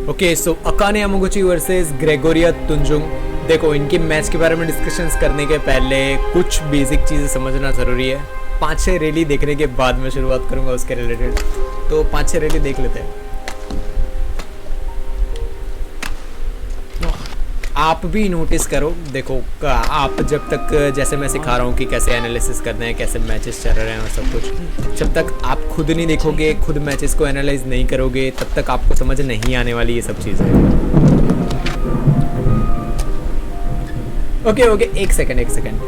Okay, so Akane Yamaguchi versus Gregoria Tunjung. देखो, इनके match के बारे में डिस्कशंस करने के पहले कुछ बेसिक चीज़ें समझना ज़रूरी है। 5-6 रैली देखने के बाद मैं शुरुआत करूँगा उसके रिलेटेड, तो 5-6 रैली देख लेते हैं। आप भी नोटिस करो, देखो आप जब तक, जैसे मैं सिखा रहा हूँ कि कैसे एनालिसिस करते हैं, कैसे मैचेस चल रहे हैं और सब कुछ, जब तक आप खुद नहीं देखोगे, खुद मैचेस को एनालाइज नहीं करोगे, तब तक आपको समझ नहीं आने वाली ये सब चीज़ें। ओके, एक सेकंड।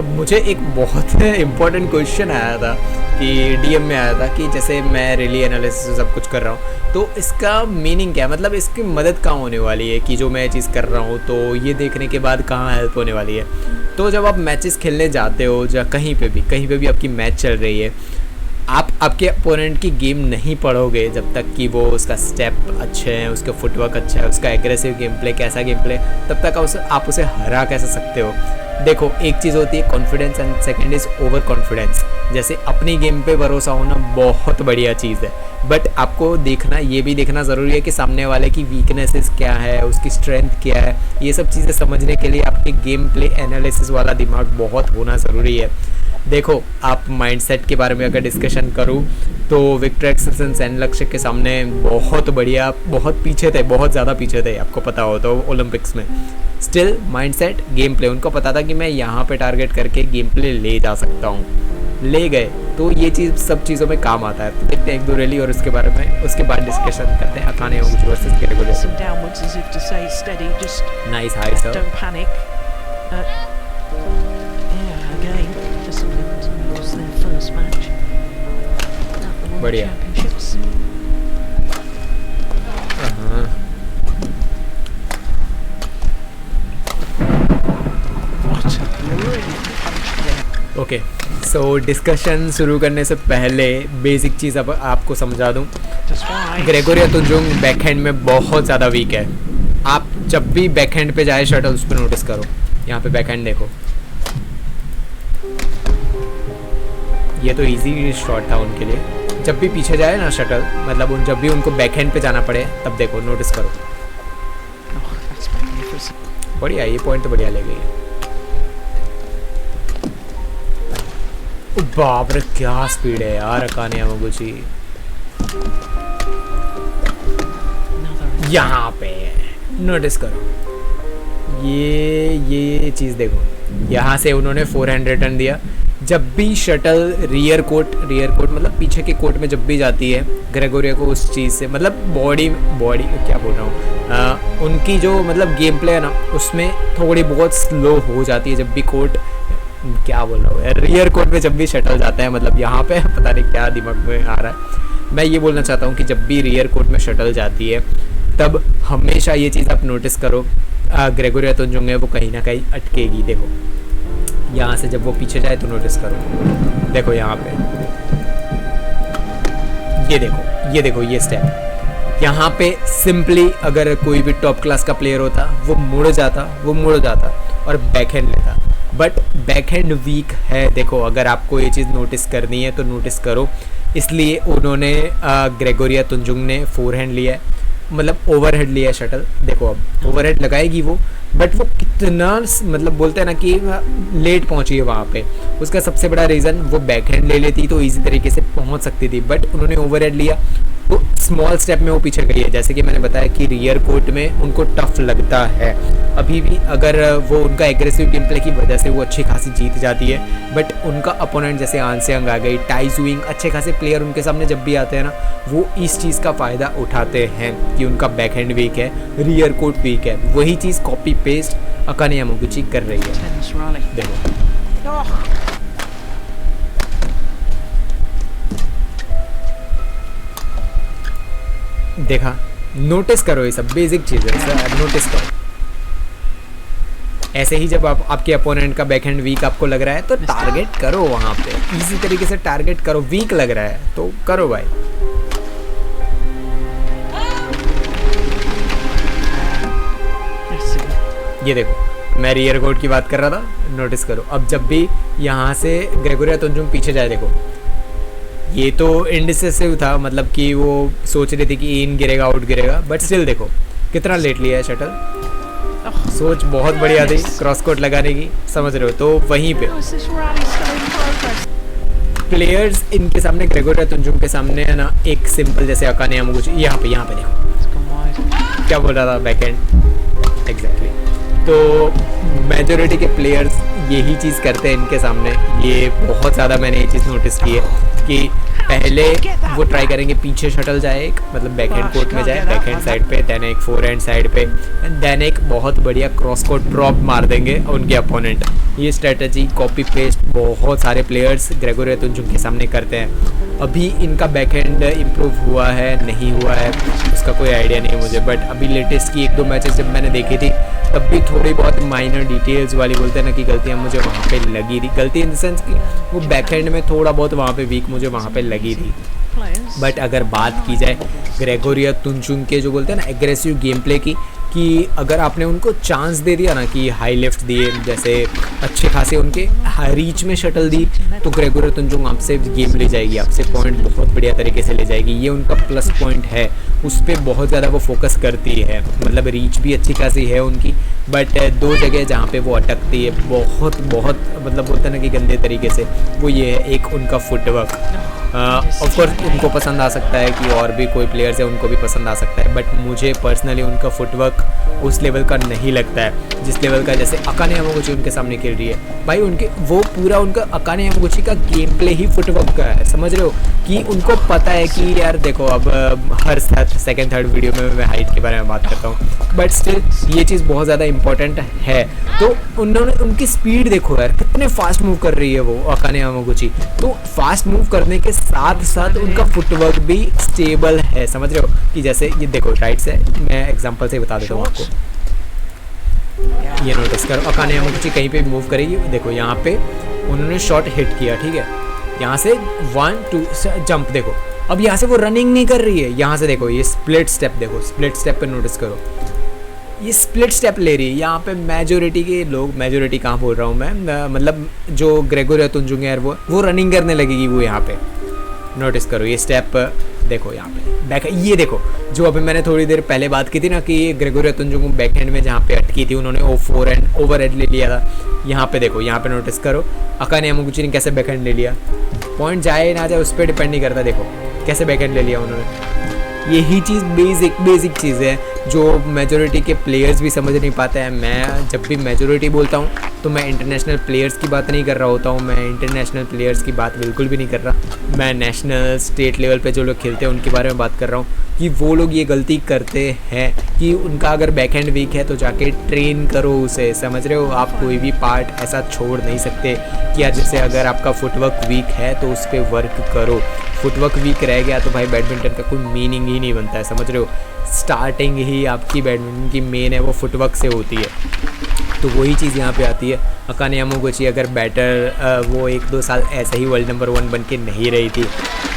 मुझे एक बहुत इम्पोर्टेंट क्वेश्चन आया था कि डीएम में आया था कि जैसे मैं रैली एनालिसिस सब कुछ कर रहा हूँ, तो इसका मीनिंग क्या है, मतलब इसकी मदद कहाँ होने वाली है कि जो मैं चीज़ कर रहा हूँ तो ये देखने के बाद कहाँ हेल्प होने वाली है। तो जब आप मैचेस खेलने जाते हो, या कहीं पे भी आपकी मैच चल रही है, आप आपके अपोनेंट की गेम नहीं पढ़ोगे जब तक कि वो उसका स्टेप अच्छे हैं, उसका फुटवर्क अच्छा है, उसका एग्रेसिव गेम प्ले कैसा गेम प्ले, तब तक आप उसे हरा कैसे सकते हो। देखो, एक चीज़ होती है confidence and second is over confidence. जैसे अपनी गेम पे भरोसा होना बहुत बढ़िया चीज़ है, बट आपको ये भी देखना ज़रूरी है कि सामने वाले की वीकनेसेस क्या है, उसकी स्ट्रेंथ क्या है। ये सब चीज़ें समझने के लिए आपके गेम प्ले एनालिसिस वाला दिमाग बहुत होना ज़रूरी है। देखो, आप माइंडसेट के बारे में अगर डिस्कशन करूँ तो विक्टर एक्सेल्सन सैन लक्ष्य के सामने बहुत बढ़िया, बहुत पीछे थे, बहुत ज़्यादा पीछे थे, आपको पता हो तो ओलंपिक्स में। स्टिल माइंडसेट, गेम प्ले, उनको पता था कि मैं यहाँ पे टारगेट करके गेम प्ले ले जा सकता हूँ, ले गए। तो ये चीज़ सब चीज़ों में काम आता है। तो देखते हैं 1-2 रैली और उसके बारे में, उसके बाद डिस्कशन करते हैं Akane Yamaguchi versus Gregoria. Nice high sir. बढ़िया। ओके, सो डिस्कशन शुरू करने से पहले बेसिक चीज़ अब आपको समझा दूं। ग्रेगोरिया तुंजुंग बैकहैंड में बहुत ज़्यादा वीक है। आप जब भी बैकहैंड पे जाए शटल, उस पर नोटिस करो। यहाँ पे बैकहैंड देखो, ये तो इजी शॉट था उनके लिए। जब भी पीछे जाए ना शटल, मतलब जब भी उनको बैकहैंड पे जाना पड़े, तब देखो, नोटिस करो। बढ़िया, ये पॉइंट तो बढ़िया ले गई है। बाप रे, क्या स्पीड है यार अकाने यामागुची। यहाँ पे नोटिस करो, ये चीज़ देखो, यहाँ से उन्होंने 400 रिटर्न दिया। जब भी शटल रियर कोर्ट मतलब पीछे के कोर्ट में जब भी जाती है, ग्रेगोरिया को उस चीज़ से, मतलब बॉडी क्या बोल रहा हूँ, उनकी जो मतलब गेम प्ले है ना, उसमें थोड़ी बहुत स्लो हो जाती है। जब भी कोर्ट, क्या बोल रहा हूँ, रियर कोर्ट में जब भी शटल जाता है, मतलब यहाँ पे पता नहीं क्या दिमाग में आ रहा है। मैं ये बोलना चाहता हूँ कि जब भी रियर कोर्ट में शटल जाती है, तब हमेशा ये चीज़ आप नोटिस करो, ग्रेगोरिया तुंजुंग है वो कहीं ना कहीं अटकेगी। देखो, यहाँ से जब वो पीछे जाए तो नोटिस करो, देखो यहाँ पे, ये देखो ये स्टेप। यहाँ पे सिंपली अगर कोई भी टॉप क्लास का प्लेयर होता, वो मुड़ जाता और बैकहैंड लेता, बट बैकहैंड वीक है। देखो, अगर आपको ये चीज़ नोटिस करनी है तो नोटिस करो। इसलिए उन्होंने ग्रेगोरिया तुंजुंग ने फोरहैंड लिया है, मतलब ओवरहेड लिया है शटल। देखो, अब ओवरहेड लगाएगी वो, बट वो कितना, मतलब बोलते हैं ना कि लेट पहुंची है वहाँ पे। उसका सबसे बड़ा रीज़न, वो बैकहैंड ले लेती तो इजी तरीके से पहुंच सकती थी, बट उन्होंने ओवरहेड लिया तो स्मॉल स्टेप में वो पीछे गई है। जैसे कि मैंने बताया कि रियर कोर्ट में उनको टफ लगता है अभी भी, अगर वो उनका एग्रेसिव गेम प्ले की वजह से वो अच्छी खासी जीत जाती है। बट उनका अपोनेंट जैसे आन सेयोंग आ गई, टाई जुइंग, अच्छे खासे प्लेयर उनके सामने जब भी आते हैं ना, वो इस चीज़ का फ़ायदा उठाते हैं कि उनका बैकहैंड वीक है, रियर कोर्ट वीक है। वही चीज़ कॉपी पेस्ट अकाने यामागुची कर रही है। देखो, देखा, नोटिस करो, ये सब बेसिक चीज़ है, नोटिस करो। ऐसे ही जब आपके अपोनेंट का बैकहैंड वीक आपको लग रहा है तो टारगेट करो, वहाँ पे इसी तरीके से टारगेट करो। वीक लग रहा है तो करो भाई। ये देखो, मैं रियर कोर्ट की बात कर रहा था, नोटिस करो। अब जब भी यहाँ से ग्रेगोरिया तुंजुंग पीछे जाए, देखो ये तो इंडिसिसिव था, मतलब कि वो सोच रही थी कि इन गिरेगा आउट गिरेगा, बट स्टिल देखो कितना लेट लिया है शटल। सोच बहुत बढ़िया थी क्रॉस कोर्ट लगाने की, समझ रहे हो। तो वहीं पे प्लेयर्स इनके सामने ग्रेगोरिया तुंजुंग के सामने है ना, एक सिंपल जैसे अकाने यामागुची, यहाँ पे देखो क्या बोल रहा था, बैकहैंड एग्जैक्टली। तो मेजोरिटी के प्लेयर्स यही चीज़ करते हैं इनके सामने। ये बहुत ज़्यादा मैंने ये चीज़ नोटिस की है कि पहले वो ट्राई करेंगे पीछे शटल जाए एक, मतलब बैकहैंड कोर्ट में जाए बैकहैंड साइड पे, देन एक फोरहैंड साइड पे, देन एक बहुत बढ़िया क्रॉस कोर्ट ड्रॉप मार देंगे उनके अपोनेंट। ये स्ट्रेटजी कॉपी पेस्ट बहुत सारे प्लेयर्स ग्रेगोरिया तुंजुंग के सामने करते हैं। अभी इनका बैकहैंड इम्प्रूव हुआ है नहीं हुआ है उसका कोई आइडिया नहीं मुझे, बट अभी लेटेस्ट की 1-2 मैचेस जब मैंने देखी थी तब भी थोड़ी बहुत माइनर डिटेल्स वाली बोलते हैं ना कि गलतियाँ मुझे वहाँ पे लगी थी। गलती इन द सेंस कि वो बैकहैंड में थोड़ा बहुत वहाँ पे वीक मुझे वहाँ पे लगी थी। बट अगर बात की जाए ग्रेगोरिया तुंजुंग के जो बोलते हैं ना एग्रेसिव गेम प्ले की, कि अगर आपने उनको चांस दे दिया ना कि हाई लिफ्ट दिए, जैसे अच्छे खासे उनके रीच में शटल दी, तो ग्रेगोरिया तुंजुंग आपसे गेम ले जाएगी, आपसे पॉइंट बहुत बढ़िया तरीके से ले जाएगी। ये उनका प्लस पॉइंट है, उस पर बहुत ज़्यादा वो फोकस करती है। मतलब रीच भी अच्छी खासी है उनकी, बट 2 जगह जहाँ पे वो अटकती है बहुत मतलब बोलते हैं ना कि गंदे तरीके से, वो ये है एक उनका फुटवर्क। ऑफकोर्स उनको पसंद आ सकता है कि और भी कोई प्लेयर्स है उनको भी पसंद आ सकता है, बट मुझे पर्सनली उनका फुटवर्क उस लेवल का नहीं लगता है जिस लेवल का जैसे अकाने यामागुची उनके सामने खेल रही है। भाई उनके वो पूरा उनका अकाने यामागुची का गेम प्ले ही फुटवर्क का है, समझ रहे हो कि उनको पता है कि यार देखो अब हर सेकंड थर्ड वीडियो में मैं हाइट के बारे में बात करता हूँ, बट स्टिल ये चीज़ बहुत ज़्यादा इंपॉर्टेंट है। तो उन्होंने उनकी स्पीड देखो यार कितने फास्ट मूव कर रही है वो अकाने यामागुची। तो फास्ट मूव करने के साथ साथ उनका फुटवर्क भी स्टेबल है, समझ रहे हो कि जैसे ये देखो राइट से मैं एग्जांपल से बता देता हूँ आपको, ये नोटिस करो अकाने यामागुची कहीं पे मूव करेगी, देखो यहाँ पे उन्होंने शॉट हिट किया, ठीक है, यहाँ से 1-2 जंप देखो, अब यहाँ से वो रनिंग नहीं कर रही है, यहाँ से देखो ये स्प्लिट स्टेप, देखो स्प्लिट स्टेप पे नोटिस करो, ये स्प्लिट स्टेप ले रही है। यहाँ पे मेजोरिटी के लोग, मेजोरिटी कहाँ बोल रहा हूँ मैं, मतलब जो ग्रेगोरिया तुंजुंग है वो रनिंग करने लगेगी, वो यहाँ पे नोटिस करो ये स्टेप देखो यहाँ पे बैक, ये देखो जो अभी मैंने थोड़ी देर पहले बात की थी ना कि ग्रेगोरिया तुंजुंग बैक हैंड में जहाँ पे अटकी थी उन्होंने ओवर हेड ले लिया था। यहाँ पे देखो, यहाँ पे नोटिस करो अकाने यामागुची ने कैसे बैक हैंड ले लिया, पॉइंट जाए ना जाए उस पर डिपेंड नहीं करता, देखो कैसे बैक हैंड ले लिया उन्होंने। यही चीज़ बेसिक चीज़ है जो मेजोरिटी के प्लेयर्स भी समझ नहीं पाते हैं। मैं जब भी मेजोरिटी बोलता हूँ तो मैं इंटरनेशनल प्लेयर्स की बात नहीं कर रहा होता हूँ, मैं इंटरनेशनल प्लेयर्स की बात बिल्कुल भी नहीं कर रहा, मैं नेशनल स्टेट लेवल पे जो लोग खेलते हैं उनके बारे में बात कर रहा हूँ कि वो लोग ये गलती करते हैं कि उनका अगर बैकहैंड वीक है तो जाके ट्रेन करो उसे, समझ रहे हो। आप कोई भी पार्ट ऐसा छोड़ नहीं सकते कि यार जैसे अगर आपका फुटवर्क वीक है तो उस पर वर्क करो, फुटवर्क वीक रह गया तो भाई बैडमिंटन का कोई मीनिंग ही नहीं बनता है, समझ रहे हो। स्टार्टिंग ही आपकी बैडमिंटन की मेन है वो फुटवर्क से होती है, तो वही चीज़ यहाँ पे आती है। अकाने यामागुची अगर बैटर वो 1-2 साल ऐसे ही वर्ल्ड नंबर 1 बन के नहीं रही थी,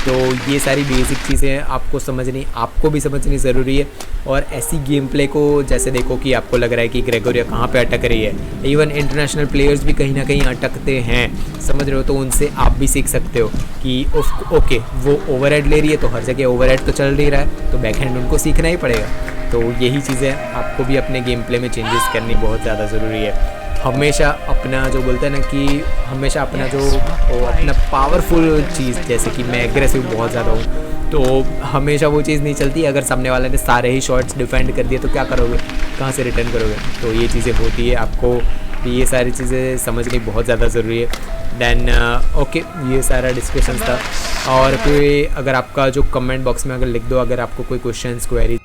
तो ये सारी बेसिक चीज़ें आपको भी समझनी ज़रूरी है। और ऐसी गेम प्ले को जैसे देखो कि आपको लग रहा है कि ग्रेगोरिया कहाँ पे अटक रही है, इवन इंटरनेशनल प्लेयर्स भी कहीं ना कहीं अटकते हैं, समझ रहे हो, तो उनसे आप भी सीख सकते हो कि ओके वो ओवरहेड ले रही है तो हर जगह ओवरहेड तो चल नहीं रहा है, तो बैकहैंड उनको सीखना ही पड़ेगा। तो यही चीज़ें आपको भी अपने गेम प्ले में चेंजेस करनी बहुत ज़्यादा ज़रूरी है। हमेशा अपना जो बोलते हैं ना कि हमेशा अपना जो अपना पावरफुल चीज़, जैसे कि मैं एग्रेसिव बहुत ज़्यादा हूँ तो हमेशा वो चीज़ नहीं चलती। अगर सामने वाले ने सारे ही शॉट्स डिफेंड कर दिए तो क्या करोगे, कहाँ से रिटर्न करोगे, तो ये चीज़ें होती है। आपको ये सारी चीज़ें समझनी बहुत ज़्यादा ज़रूरी है। देन ओके, ये सारा डिस्कशन था। और कोई अगर आपका जो कमेंट बॉक्स में अगर लिख दो अगर आपको कोई क्वेश्चंस क्वेरी